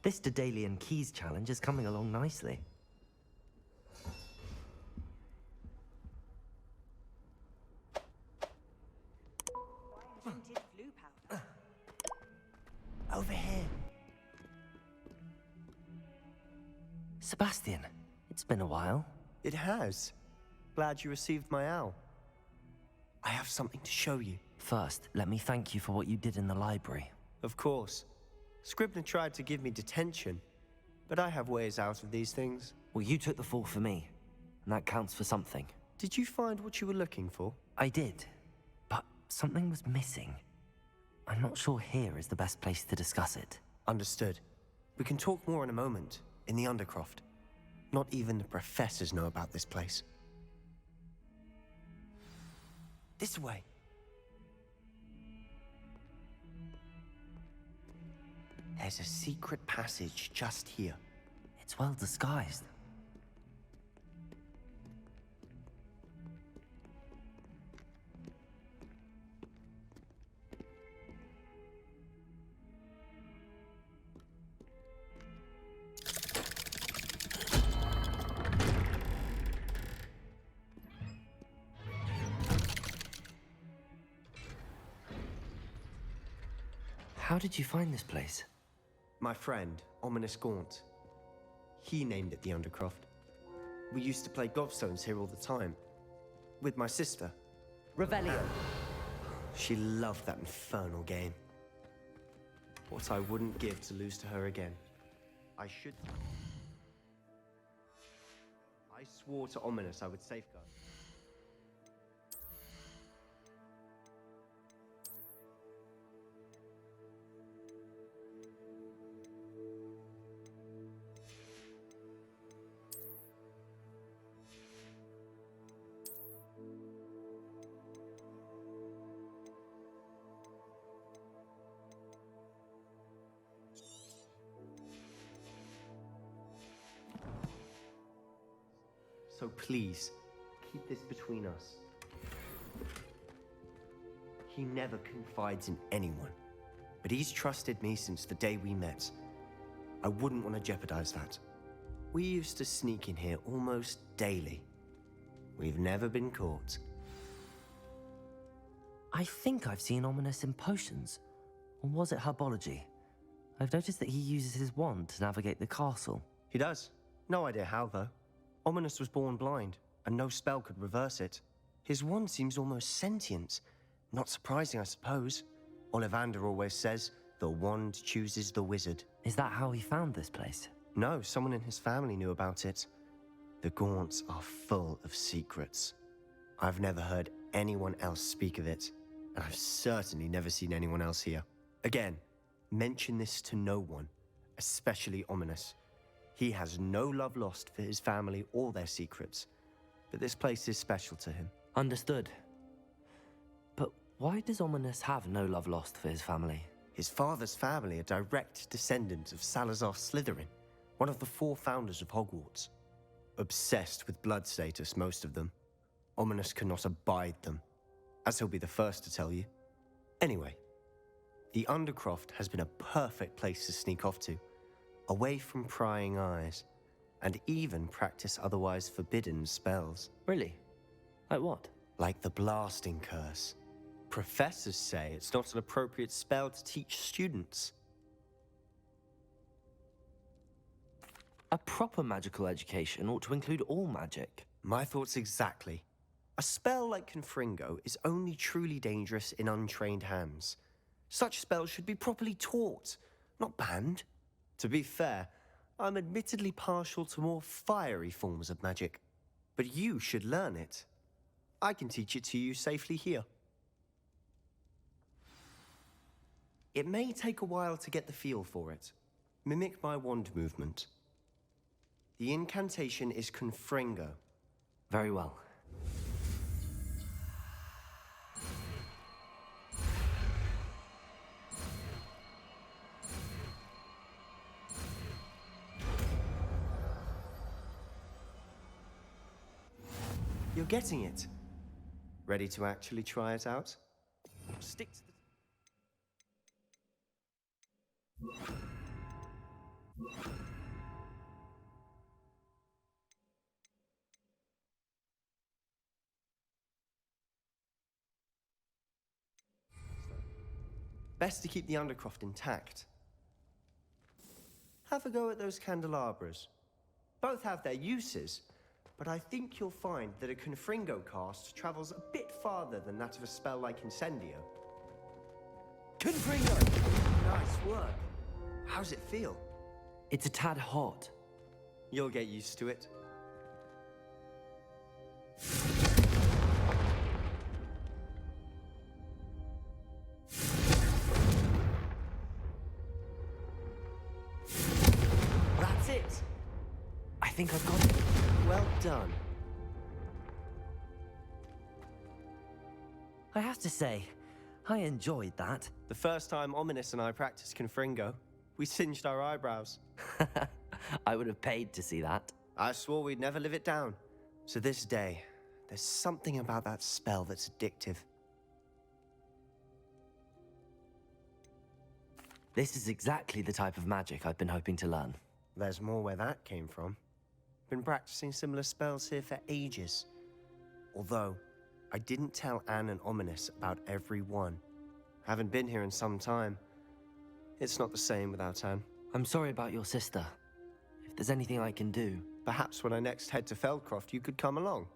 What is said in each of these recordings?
This Daedalian Keys challenge is coming along nicely. Over here. Sebastian, it's been a while. It has. Glad you received my owl. I have something to show you. First, let me thank you for what you did in the library. Of course. Scribner tried to give me detention, but I have ways out of these things. Well, you took the fall for me, and that counts for something. Did you find what you were looking for? I did, but something was missing. I'm not sure here is the best place to discuss it. Understood. We can talk more in a moment, in the Undercroft. Not even the professors know about this place. This way. There's a secret passage just here. It's well disguised. How did you find this place? My friend, Ominous Gaunt. He named it the Undercroft. We used to play gobstones here all the time. With my sister. Revelio. She loved that infernal game. What I wouldn't give to lose to her again. I swore to Ominous I would safeguard. So please, keep this between us. He never confides in anyone, but he's trusted me since the day we met. I wouldn't want to jeopardize that. We used to sneak in here almost daily. We've never been caught. I think I've seen Ominous in potions. Or was it herbology? I've noticed that he uses his wand to navigate the castle. He does. No idea how, though. Ominous was born blind, and no spell could reverse it. His wand seems almost sentient. Not surprising, I suppose. Ollivander always says, the wand chooses the wizard. Is that how he found this place? No, someone in his family knew about it. The Gaunts are full of secrets. I've never heard anyone else speak of it, and I've certainly never seen anyone else here. Again, mention this to no one, especially Ominous. He has no love lost for his family or their secrets, but this place is special to him. Understood. But why does Ominous have no love lost for his family? His father's family are direct descendants of Salazar Slytherin, one of the 4 founders of Hogwarts. Obsessed with blood status, most of them. Ominous cannot abide them, as he'll be the first to tell you. Anyway, the Undercroft has been a perfect place to sneak off to, away from prying eyes, and even practice otherwise forbidden spells. Really? Like what? Like the blasting curse. Professors say it's not an appropriate spell to teach students. A proper magical education ought to include all magic. My thoughts exactly. A spell like Confringo is only truly dangerous in untrained hands. Such spells should be properly taught, not banned. To be fair, I'm admittedly partial to more fiery forms of magic. But you should learn it. I can teach it to you safely here. It may take a while to get the feel for it. Mimic my wand movement. The incantation is Confringo. Very well. You're getting it. Ready to actually try it out? Stick to the... Best to keep the Undercroft intact. Have a go at those candelabras. Both have their uses, but I think you'll find that a Confringo cast travels a bit farther than that of a spell like Incendio. Confringo! Nice work. How's it feel? It's a tad hot. You'll get used to it. That's it! I think I've got it. Well done. I have to say, I enjoyed that. The first time Ominous and I practiced Confringo, we singed our eyebrows. I would have paid to see that. I swore we'd never live it down. So this day, there's something about that spell that's addictive. This is exactly the type of magic I've been hoping to learn. There's more where that came from. Been practicing similar spells here for ages. Although, I didn't tell Anne and Ominous about every one. Haven't been here in some time. It's not the same without Anne. I'm sorry about your sister. If there's anything I can do... Perhaps when I next head to Feldcroft, you could come along.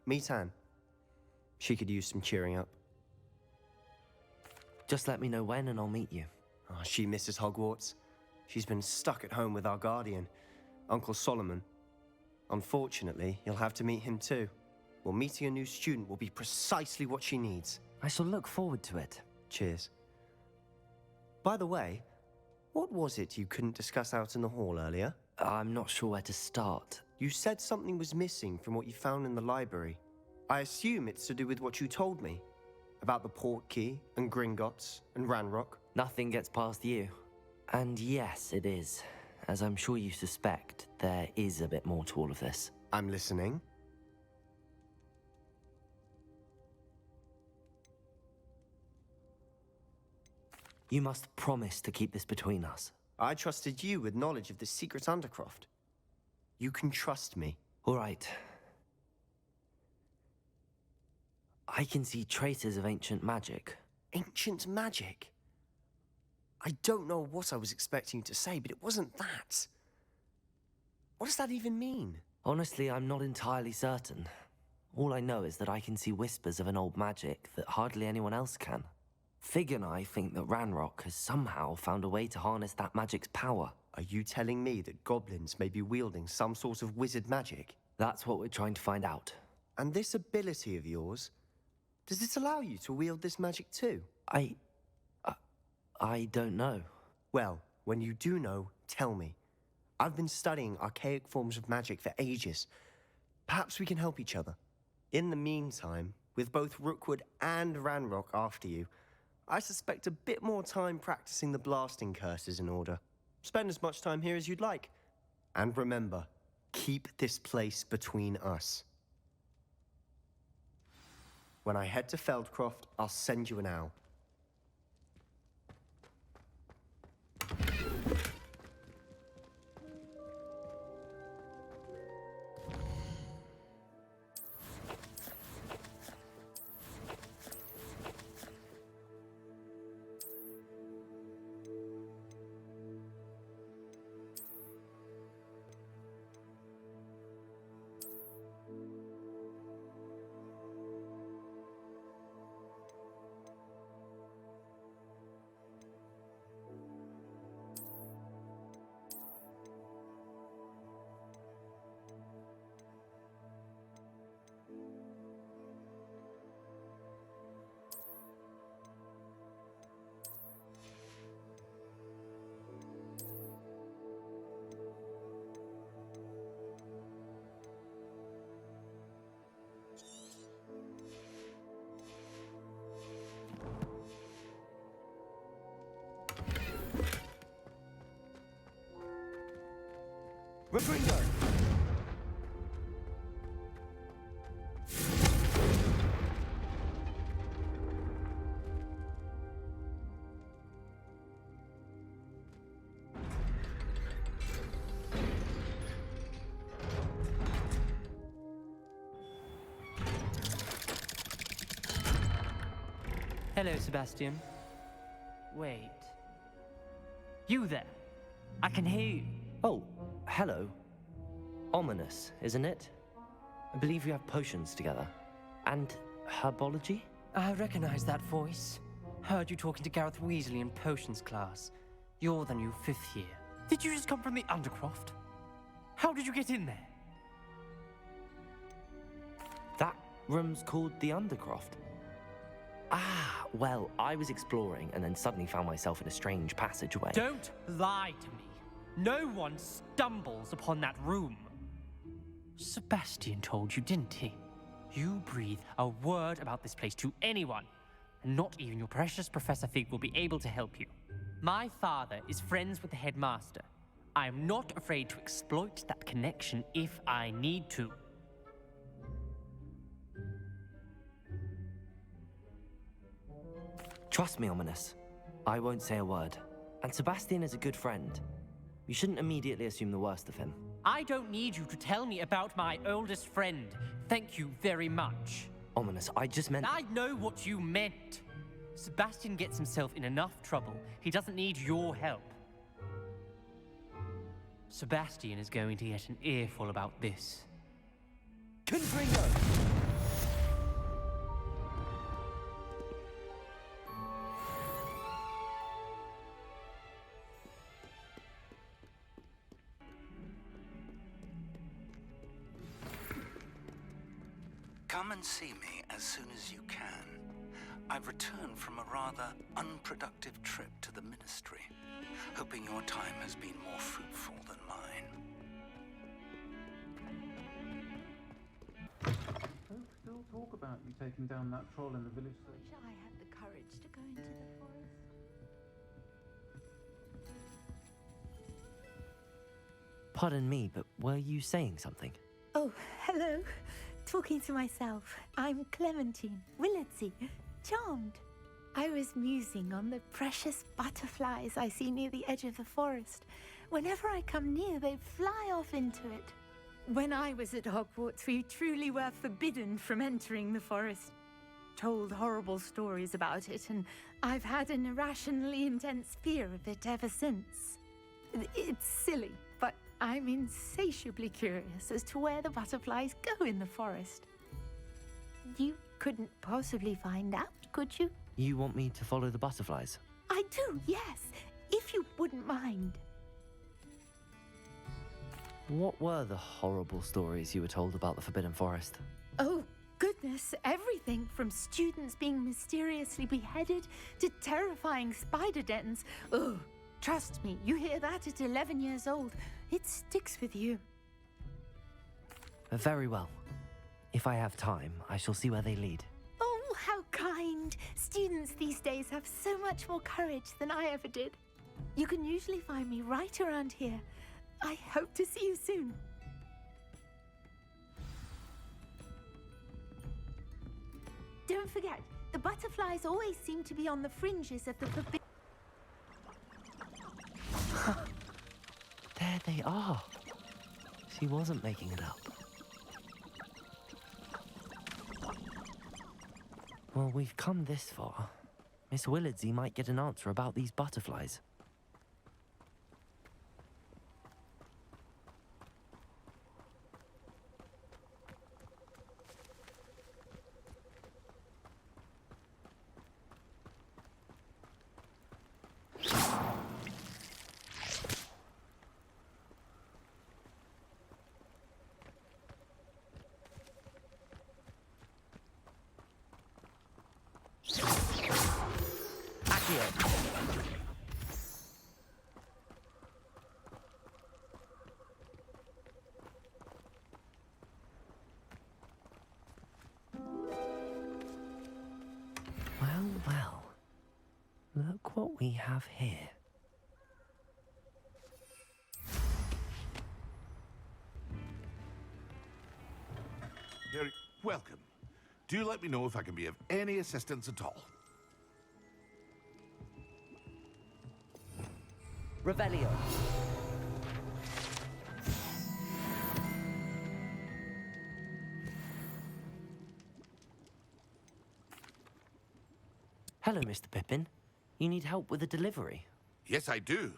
Meet Anne. She could use some cheering up. Just let me know when and I'll meet you. Oh, she misses Hogwarts. She's been stuck at home with our guardian, Uncle Solomon. Unfortunately, you'll have to meet him too. Well, meeting a new student will be precisely what she needs. I shall look forward to it. Cheers. By the way, what was it you couldn't discuss out in the hall earlier? I'm not sure where to start. You said something was missing from what you found in the library. I assume it's to do with what you told me. About the Portkey, and Gringotts, and Ranrock. Nothing gets past you. And yes, it is. As I'm sure you suspect, there is a bit more to all of this. I'm listening. You must promise to keep this between us. I trusted you with knowledge of the secret Undercroft. You can trust me. All right. I can see traces of ancient magic. Ancient magic? I don't know what I was expecting you to say, but it wasn't that. What does that even mean? Honestly, I'm not entirely certain. All I know is that I can see whispers of an old magic that hardly anyone else can. Fig and I think that Ranrock has somehow found a way to harness that magic's power. Are you telling me that goblins may be wielding some sort of wizard magic? That's what we're trying to find out. And this ability of yours, does it allow you to wield this magic too? I don't know. Well, when you do know, tell me. I've been studying archaic forms of magic for ages. Perhaps we can help each other. In the meantime, with both Rookwood and Ranrock after you, I suspect a bit more time practicing the blasting curses in order. Spend as much time here as you'd like. And remember, keep this place between us. When I head to Feldcroft, I'll send you an owl. Gryffindor! Hello, Sebastian. Wait. You there? I can hear you. Oh, hello. Ominous, isn't it? I believe you have potions together. And herbology? I recognize that voice. Heard you talking to Gareth Weasley in potions class. You're the new 5th year. Did you just come from the Undercroft? How did you get in there? That room's called the Undercroft. Ah, well, I was exploring and then suddenly found myself in a strange passageway. Don't lie to me. No one stumbles upon that room. Sebastian told you, didn't he? You breathe a word about this place to anyone, and not even your precious Professor Fig will be able to help you. My father is friends with the headmaster. I am not afraid to exploit that connection if I need to. Trust me, Ominous. I won't say a word. And Sebastian is a good friend. You shouldn't immediately assume the worst of him. I don't need you to tell me about my oldest friend. Thank you very much. Ominous, I just meant... I know what you meant. Sebastian gets himself in enough trouble. He doesn't need your help. Sebastian is going to get an earful about this. Confringo! Come and see me as soon as you can. I've returned from a rather unproductive trip to the Ministry, hoping your time has been more fruitful than mine. Folks still talk about you taking down that troll in the village. I wish I had the courage to go into the forest. Pardon me, but were you saying something? Oh, hello. Talking to myself. I'm Clementine Willardsey. Charmed. I was musing on the precious butterflies I see near the edge of the forest. Whenever I come near, they fly off into it. When I was at Hogwarts, we truly were forbidden from entering the forest. Told horrible stories about it, and I've had an irrationally intense fear of it ever since. It's silly, but I'm insatiably curious as to where the butterflies go in the forest. You couldn't possibly find out, could you? You want me to follow the butterflies? I do, yes, if you wouldn't mind. What were the horrible stories you were told about the Forbidden Forest? Oh, goodness, everything from students being mysteriously beheaded to terrifying spider dens. Oh, trust me, you hear that at 11 years old, it sticks with you. Very well. If I have time, I shall see where they lead. Oh, how kind. Students these days have so much more courage than I ever did. You can usually find me right around here. I hope to see you soon. Don't forget, the butterflies always seem to be on the fringes of the forbidden... There they are. She wasn't making it up. Well, we've come this far. Miss Willardsey might get an answer about these butterflies. Well, look what we have here. Harry, welcome. Do let me know if I can be of any assistance at all. Revelio. Hello, Mr. Pippin. You need help with a delivery? Yes, I do.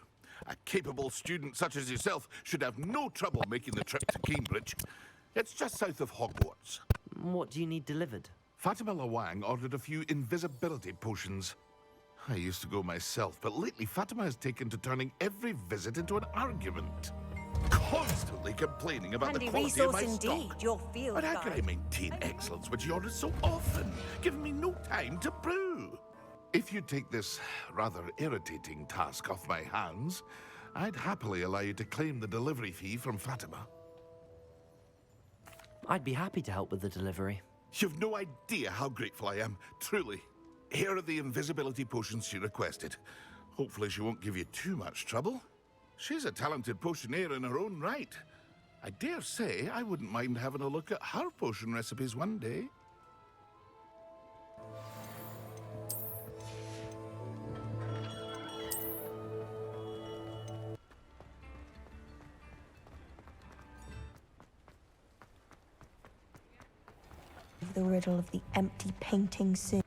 A capable student such as yourself should have no trouble making the trip to Cambridge. It's just south of Hogwarts. What do you need delivered? Fatima Lawang ordered a few invisibility potions. I used to go myself, but lately Fatima has taken to turning every visit into an argument. Constantly complaining about the quality of my stock. Your field But how can I maintain excellence when she orders so often, giving me no time to brew? If you take this rather irritating task off my hands, I'd happily allow you to claim the delivery fee from Fatima. I'd be happy to help with the delivery. You've no idea how grateful I am, truly. Here are the invisibility potions she requested. Hopefully she won't give you too much trouble. She's a talented potioneer in her own right. I dare say I wouldn't mind having a look at her potion recipes one day. The riddle of the empty painting soon.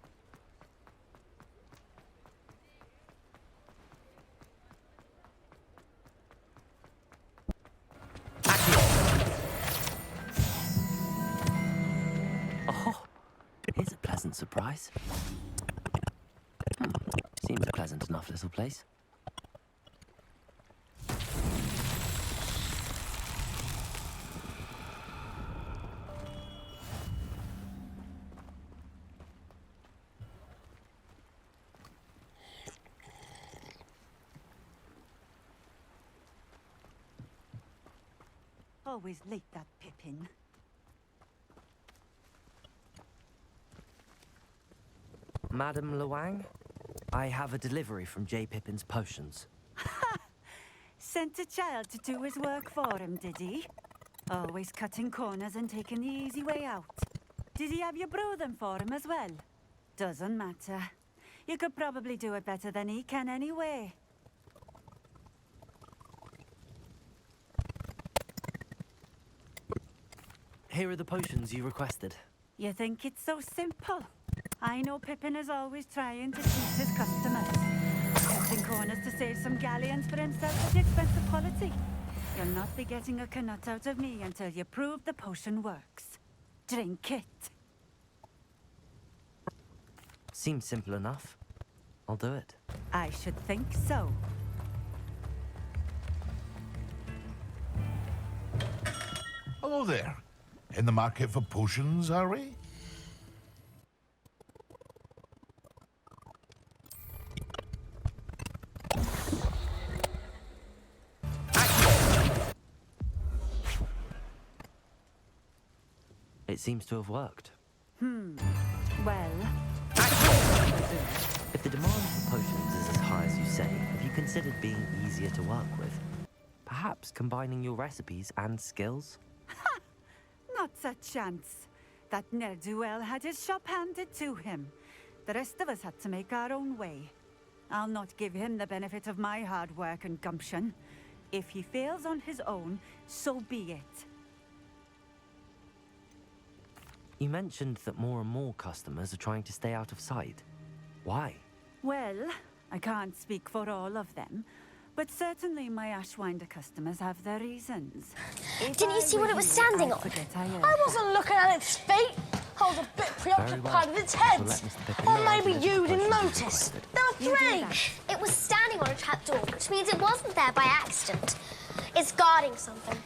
Oh, here's a pleasant surprise. Seems a pleasant enough little place. Always late, that Pippin. Madam Lawang, I have a delivery from J. Pippin's potions. Sent a child to do his work for him, did he? Always cutting corners and taking the easy way out. Did he have you brew them for him as well? Doesn't matter. You could probably do it better than he can anyway. Here are the potions you requested. You think it's so simple? I know Pippin is always trying to cheat his customers. Cutting corners to save some galleons for himself at the expense of quality. You'll not be getting a canut out of me until you prove the potion works. Drink it. Seems simple enough. I'll do it. I should think so. Hello there. In the market for potions, are we? It seems to have worked. Well, If the demand for potions is as high as you say, have you considered being easier to work with? Perhaps combining your recipes and skills? not a chance. That ne'er-do-well had his shop handed to him. The rest of us had to make our own way. I'll not give him the benefit of my hard work and gumption. If he fails on his own, so be it. You mentioned that more and more customers are trying to stay out of sight. Why? Well, I can't speak for all of them, but certainly my Ashwinder customers have their reasons. Didn't you see what it was standing on? I wasn't looking at its feet. I was a bit preoccupied with its head. Or maybe you didn't notice. There were three. It was standing on a trapdoor, which means it wasn't there by accident. It's guarding something.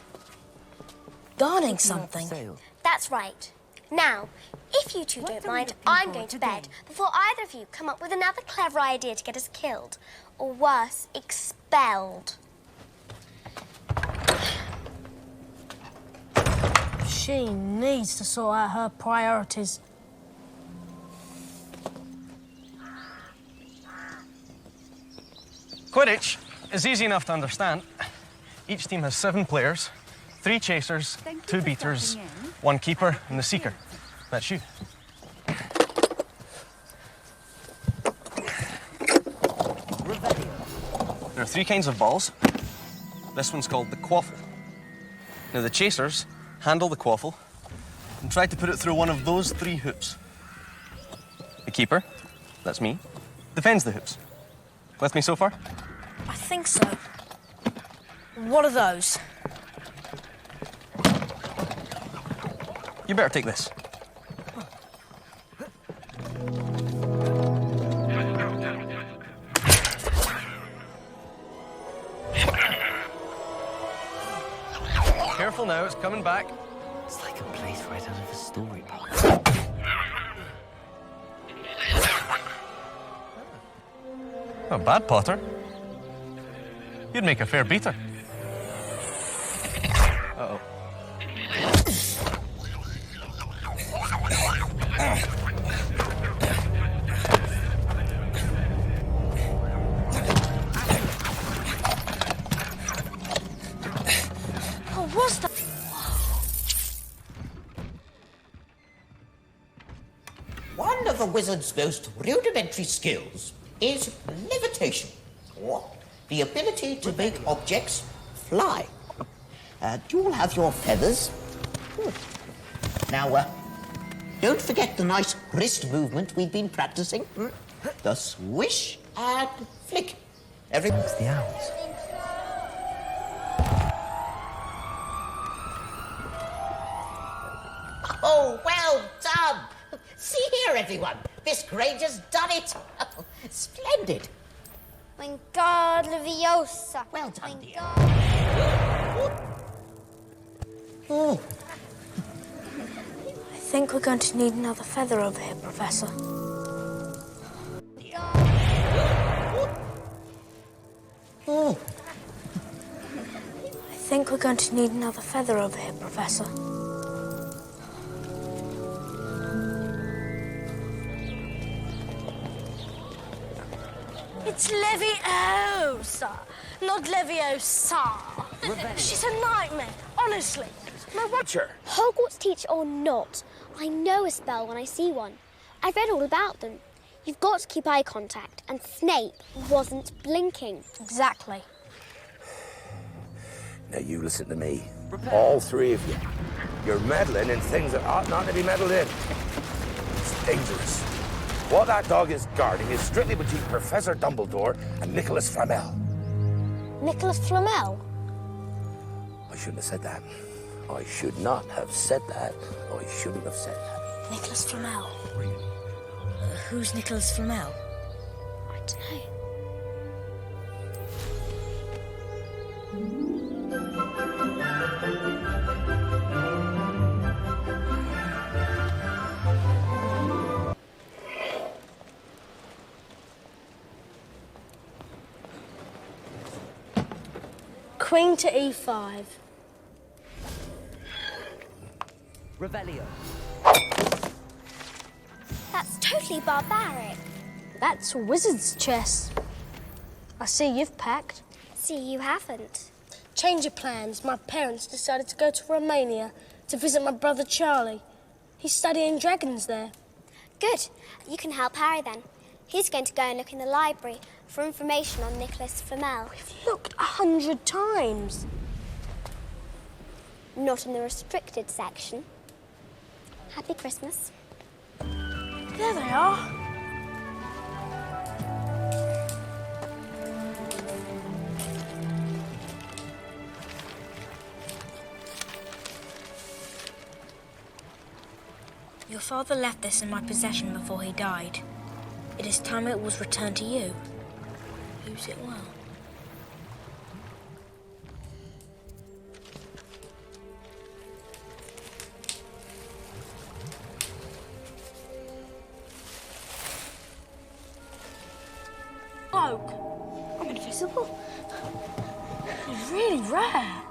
Guarding something? Sale. That's right. Now, if you two don't mind, I'm going to bed before either of you come up with another clever idea to get us killed. Or worse, expelled. She needs to sort out her priorities. Quidditch is easy enough to understand. Each team has 7 players, 3 chasers, 2 beaters, 1 keeper, and the seeker. That's you. There are 3 kinds of balls. This one's called the quaffle. Now, the chasers handle the quaffle and try to put it through one of those 3 hoops. The keeper, that's me, Defends the hoops. With me so far? I think so. What are those? You better take this. Careful now, it's coming back. It's like a place right out of a storybook. Not bad, Potter. You'd make a fair beater. Uh-oh. What was that? One of a wizard's most rudimentary skills is levitation, or the ability to make objects fly. Do you all have your feathers? Good. Now, don't forget the nice wrist movement we've been practicing. The swish and flick. It's the owls. Oh, well done! See here, everyone. This Granger's done it. Splendid. Wingardium Leviosa. Well done, dear. I think we're going to need another feather over here, Professor. I think we're going to need another feather over here, Professor. It's Leviosa, not Leviosa. She's a nightmare, honestly. No wonder. Hogwarts teacher or not, I know a spell when I see one. I've read all about them. You've got to keep eye contact, and Snape wasn't blinking. Exactly. Now you listen to me. All three of you. You're meddling in things that ought not to be meddled in. It's dangerous. What that dog is guarding is strictly between Professor Dumbledore and Nicholas Flamel. Nicholas Flamel? I shouldn't have said that. I should not have said that. I shouldn't have said that. Nicholas Flamel. Who's Nicholas Flamel? I don't know. Queen to E5. Revelio. That's totally barbaric. That's wizard's chess. I see you've packed. See, you haven't. Change of plans. My parents decided to go to Romania to visit my brother Charlie. He's studying dragons there. Good. You can help Harry then. He's going to go and look in the library for information on Nicholas Flamel. We've looked 100 times. Not in the restricted section. Happy Christmas. There they are. Your father left this in my possession before he died. It is time it was returned to you. Use it well. Cloak. I'm invisible. It's really rare. I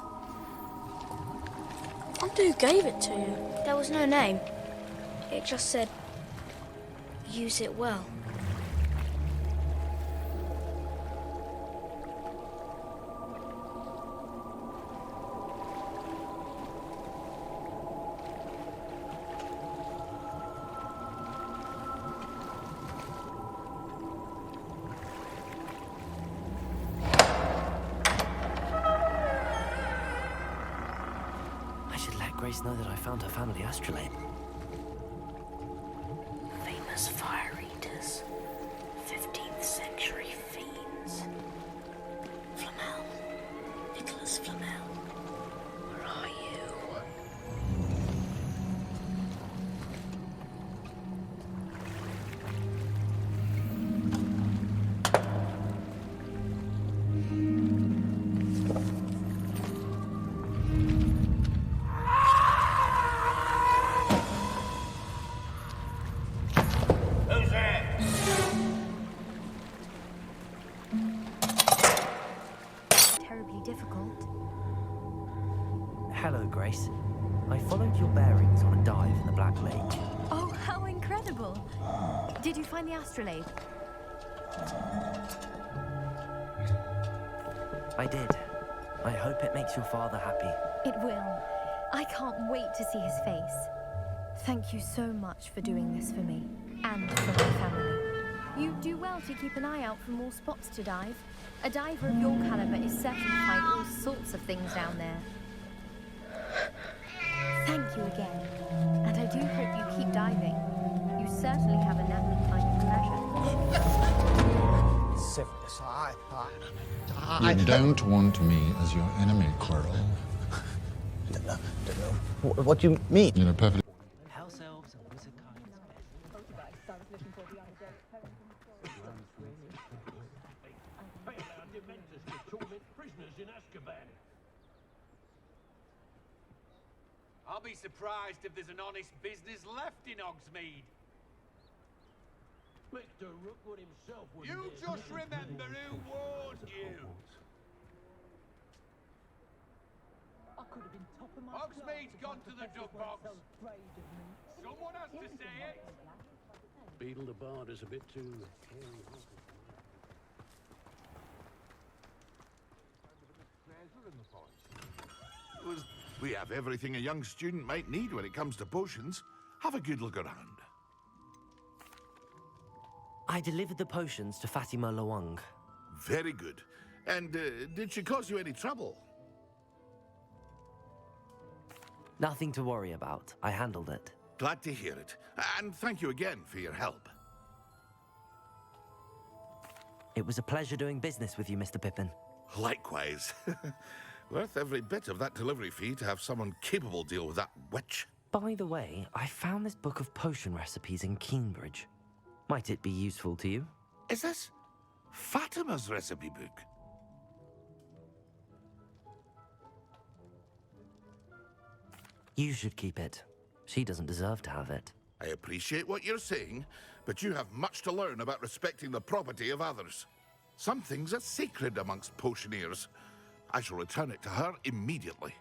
wonder who gave it to you. There was no name. It just said, use it well. I should let Grace know that I found her family astrolabe. Famous fire eaters. 15th Hello, Grace. I followed your bearings on a dive in the Black Lake. Oh, how incredible! Did you find the astrolabe? I did. I hope it makes your father happy. It will. I can't wait to see his face. Thank you so much for doing this for me, and for my family. You do well to keep an eye out for more spots to dive. A diver of your caliber is certain to find all sorts of things down there. Thank you again, and I do hope you keep diving. You certainly have an appetite for pleasure. Syphilis, You don't want me as your enemy, Quirrell. Don't know. What do you mean? You know perfectly. House elves and wizard kind is I'll be surprised if there's an honest business left in Hogsmeade. Mr. Rookwood himself would. You just remember who warned you. I could have been top of my Hogsmeade's gone to the duck box. Someone has to say it. Beetle the Bard is a bit too hairy. We have everything a young student might need when it comes to potions. Have a good look around. I delivered the potions to Fatima Lawang. Very good. And did she cause you any trouble? Nothing to worry about. I handled it. Glad to hear it. And thank you again for your help. It was a pleasure doing business with you, Mr. Pippin. Likewise. Worth every bit of that delivery fee to have someone capable deal with that witch. By the way, I found this book of potion recipes in Cambridge. Might it be useful to you? Is this Fatima's recipe book? You should keep it. She doesn't deserve to have it. I appreciate what you're saying, but you have much to learn about respecting the property of others. Some things are sacred amongst potioneers. I shall return it to her immediately.